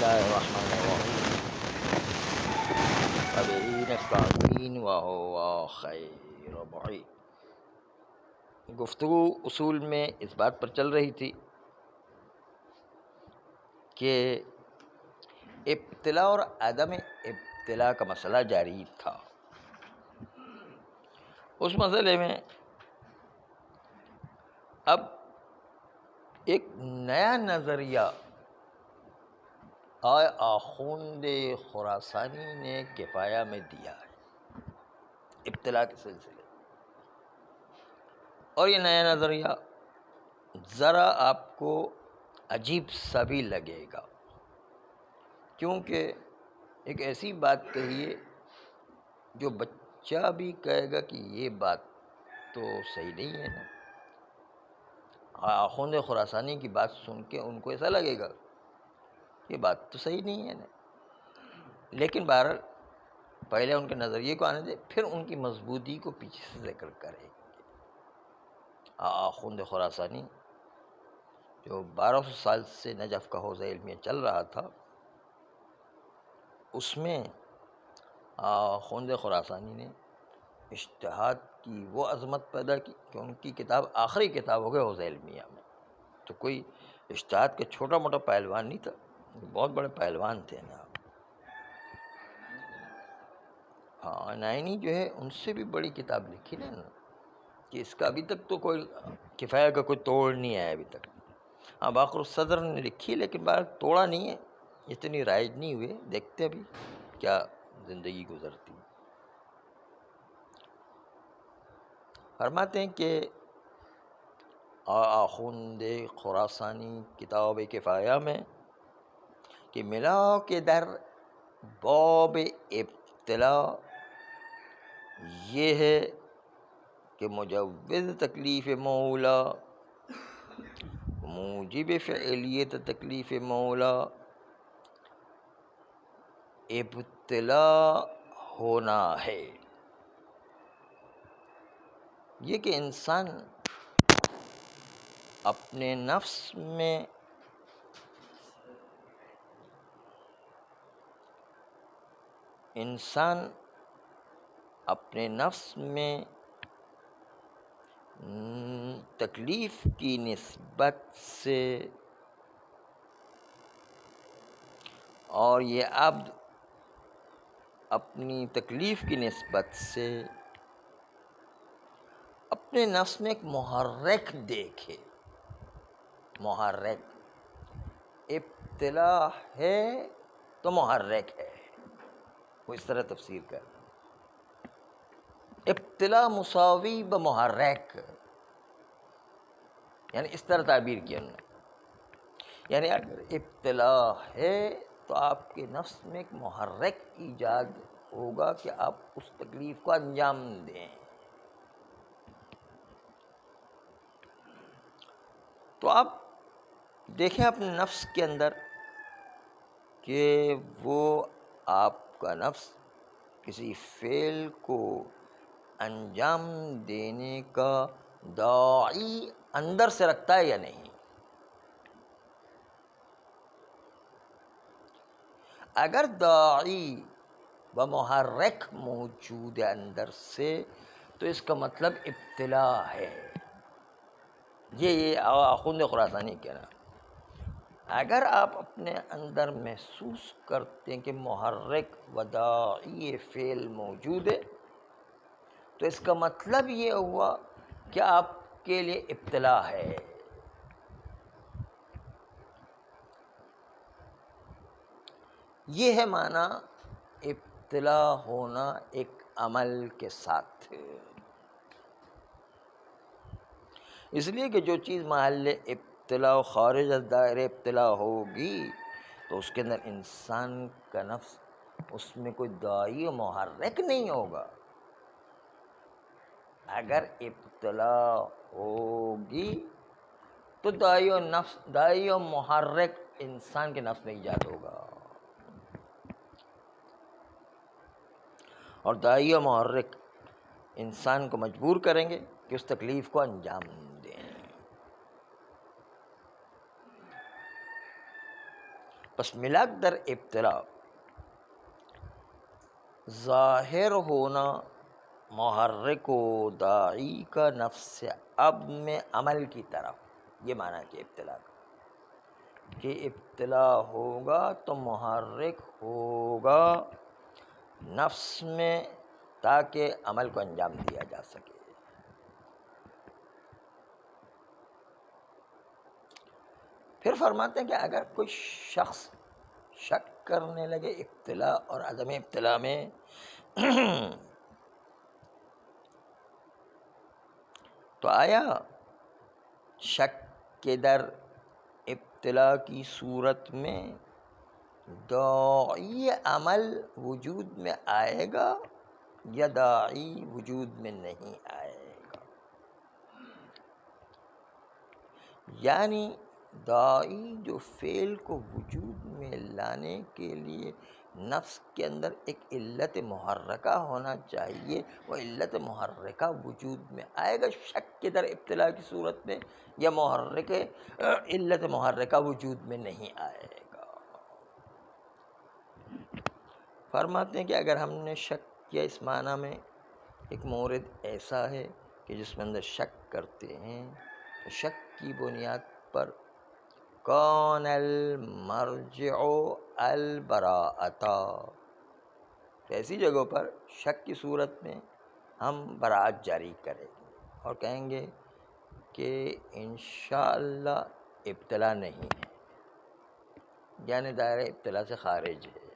الله الرحمن الرحیم وبه نستعین وهو خیر معین۔ گفتگو اصول میں اس بات پر چل رہی تھی کہ ابتلا اور عدم ابتلا کا مسئلہ جاری تھا۔ اس مسئلے میں اب ایک نیا نظریہ آخوند خراسانی نے کفایہ میں دیا ہے ابتلا کے سلسلے، اور یہ نیا نظریہ ذرا آپ کو عجیب سا بھی لگے گا، کیونکہ ایک ایسی بات کہیے جو بچہ بھی کہے گا کہ یہ بات تو صحیح نہیں ہے نا۔ آخوند خراسانی کی بات سن کے ان کو ایسا لگے گا یہ بات تو صحیح نہیں ہے نا، لیکن بہرحال پہلے ان کے نظریے کو آنے دے، پھر ان کی مضبوطی کو پیچھے سے ذکر کریں گے۔ آخوند خراسانی جو 1200 سال سے نجف کا حوزہ علمیہ چل رہا تھا، اس میں آخوند خراسانی نے اجتہاد کی وہ عظمت پیدا کی کہ ان کی کتاب آخری کتاب ہو گئے حوزہ علمیہ میں، تو کوئی اجتہاد کے چھوٹا موٹا پہلوان نہیں تھا، بہت بڑے پہلوان تھے نا۔ ہاں، نائنی جو ہے ان سے بھی بڑی کتاب لکھی نا، کہ اس کا ابھی تک تو کوئی کفایہ کا کوئی توڑ نہیں آیا ابھی تک۔ ہاں، باقر الصدر نے لکھی لیکن بار توڑا نہیں ہے، اتنی رائج نہیں ہوئے، دیکھتے ابھی کیا زندگی گزرتی۔ فرماتے ہیں کہ آخوند خراسانی کتاب کفایہ میں کہ ملا کے در باب ابتلا یہ ہے کہ مجوز تکلیف مولا، موجب فعلیت تکلیف مولا ابتلا ہونا ہے۔ یہ کہ انسان اپنے نفس میں تکلیف کی نسبت سے، اور یہ عبد اپنی تکلیف کی نسبت سے اپنے نفس میں ایک محرک دیکھے۔ محرک ابتلا ہے تو محرک ہے، وہ اس طرح تفسیر کر ابتلا مساوی بمحرک، یعنی اس طرح تعبیر کیا انہوں نے، یعنی اگر ابتلا ہے تو آپ کے نفس میں ایک محرک ایجاد ہوگا کہ آپ اس تکلیف کو انجام دیں۔ تو آپ دیکھیں اپنے نفس کے اندر کہ وہ آپ کا نفس کسی فعل کو انجام دینے کا داعی اندر سے رکھتا ہے یا نہیں۔ اگر داعی و محرک موجود ہے اندر سے تو اس کا مطلب ابتلا ہے۔ یہ آخوند خراسانی کہنا، اگر آپ اپنے اندر محسوس کرتے ہیں کہ محرک و داعی فعل موجود ہے تو اس کا مطلب یہ ہوا کہ آپ کے لیے ابتلا ہے۔ یہ ہے معنی ابتلا ہونا ایک عمل کے ساتھ، اس لیے کہ جو چیز محل ابتلا و خارج از دائرہ ابتلا ہوگی تو اس کے اندر انسان کا نفس اس میں کوئی داعی و محرک نہیں ہوگا۔ اگر ابتلا ہوگی تو داعی و محرک انسان کے نفس میں ایجاد ہوگا، اور داعی و محرک انسان کو مجبور کریں گے کہ اس تکلیف کو انجام دیں۔ پس ملاک در ابتلا ظاہر ہونا محرک و داعی کا نفس اب میں عمل کی طرف، یہ معنی کہ ابتلا کا، کہ ابتلا ہوگا تو محرک ہوگا نفس میں تاکہ عمل کو انجام دیا جا سکے۔ پھر فرماتے ہیں کہ اگر کوئی شخص شک کرنے لگے ابتلا اور عدم ابتلا میں تو آیا شک کے در ابتلا کی صورت میں داعی عمل وجود میں آئے گا یا داعی وجود میں نہیں آئے گا؟ یعنی داعی جو فعل کو وجود میں لانے کے لیے نفس کے اندر ایک علت محرکہ ہونا چاہیے، وہ علت محرکہ وجود میں آئے گا شک کے در ابتلا کی صورت میں، یا محرک علت محرکہ وجود میں نہیں آئے گا؟ فرماتے ہیں کہ اگر ہم نے شک کیا اس معنی میں، ایک مورد ایسا ہے کہ جس میں اندر شک کرتے ہیں، تو شک کی بنیاد پر کون المرجع البراءۃ، ایسی جگہوں پر شک کی صورت میں ہم براءت جاری کریں گے اور کہیں گے کہ انشاءاللہ ابتلا نہیں ہے، یعنی دائرہ ابتلا سے خارج ہے،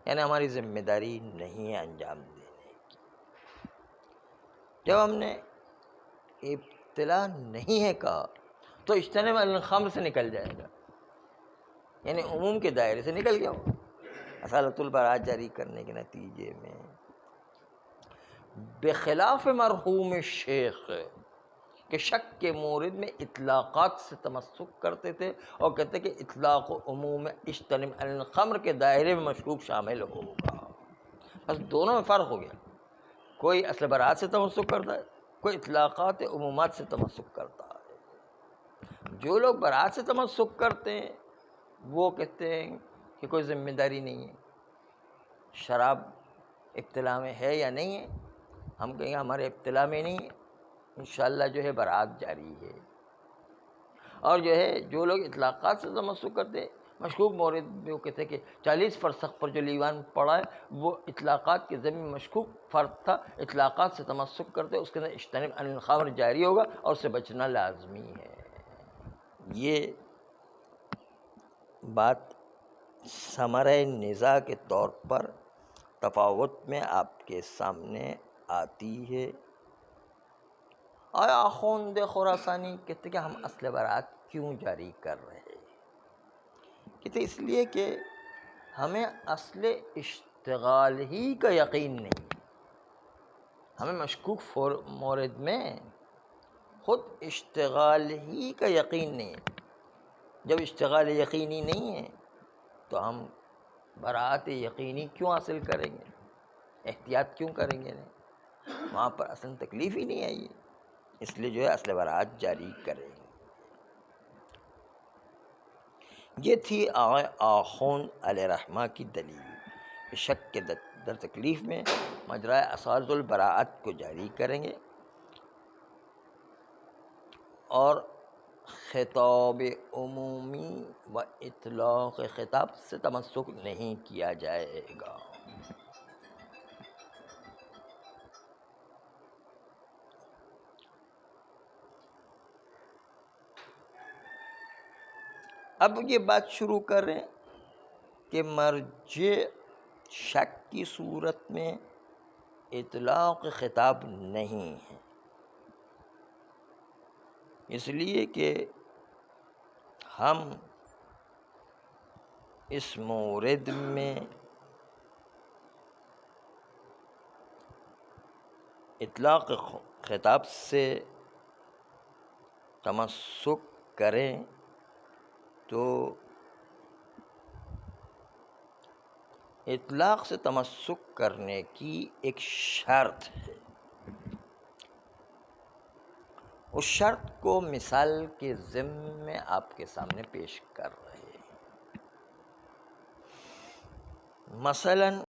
یعنی ہماری ذمہ داری نہیں ہے انجام دینے کی۔ جب ہم نے ابتلا نہیں ہے کہا تو اجتنب عن الخمر سے نکل جائے گا، یعنی عموم کے دائرے سے نکل گیا ہو۔ اصالۃ البراءت جاری کرنے کے نتیجے میں بخلاف مرحوم الشیخ کہ شک کے مورد میں اطلاقات سے تمسک کرتے تھے اور کہتے کہ اطلاق و عموم اجتنب عن الخمر کے دائرے میں مشکوک شامل ہوگا، بس دونوں میں فرق ہو گیا، کوئی اصل براءت سے تمسک کرتا ہے، کوئی اطلاقات عمومات سے تمسک کرتا ہے۔ جو لوگ براءت سے تمسک کرتے ہیں وہ کہتے ہیں کہ کوئی ذمہ داری نہیں ہے، شراب ابتلا میں ہے یا نہیں ہے، ہم کہیں گے ہمارے ابتلا میں نہیں ہے، انشاءاللہ جو ہے براءت جاری ہے۔ اور جو ہے جو لوگ اطلاقات سے تمسک کرتے ہیں، مشکوک مورد میں وہ کہتے ہیں کہ 40 فرسخ پر جو لیوان پڑا ہے وہ اطلاقات کے ضمن مشکوک فرد تھا، اطلاقات سے تمسک کرتے اس کے اندر اجتنب عن الخمر جاری ہوگا اور اس سے بچنا لازمی ہے۔ یہ بات ثمرہ نزاع کے طور پر تفاوت میں آپ کے سامنے آتی ہے۔ آیا آخوند خراسانی کہتے کہ ہم اصل براءت کیوں جاری کر رہے ہیں؟ کہتے اس لیے کہ ہمیں اصل اشتغال ہی کا یقین نہیں، ہمیں مشکوک مورد میں خود اشتغال ہی کا یقین نہیں ہے۔ جب اشتغال یقینی نہیں ہے تو ہم براءت یقینی کیوں حاصل کریں گے، احتیاط کیوں کریں گے؟ وہاں پر اصل تکلیف ہی نہیں آئی ہے، اس لیے جو ہے اصل براءت جاری کریں گے۔ یہ تھی آخوند علیہ رحمہ کی دلیل، شک کے در تکلیف میں مجرائے اساس البراءت کو جاری کریں گے اور خطاب عمومی و اطلاق خطاب سے تمسک نہیں کیا جائے گا۔ اب یہ بات شروع کر رہے ہیں کہ مرجع شک کی صورت میں اطلاق خطاب نہیں ہے، اس لیے کہ ہم اس مورد میں اطلاق خطاب سے تمسک کریں تو اطلاق سے تمسک کرنے کی ایک شرط ہے، اس شرط کو مثال کے ضمن میں آپ کے سامنے پیش کر رہے ہیں۔ مثلاً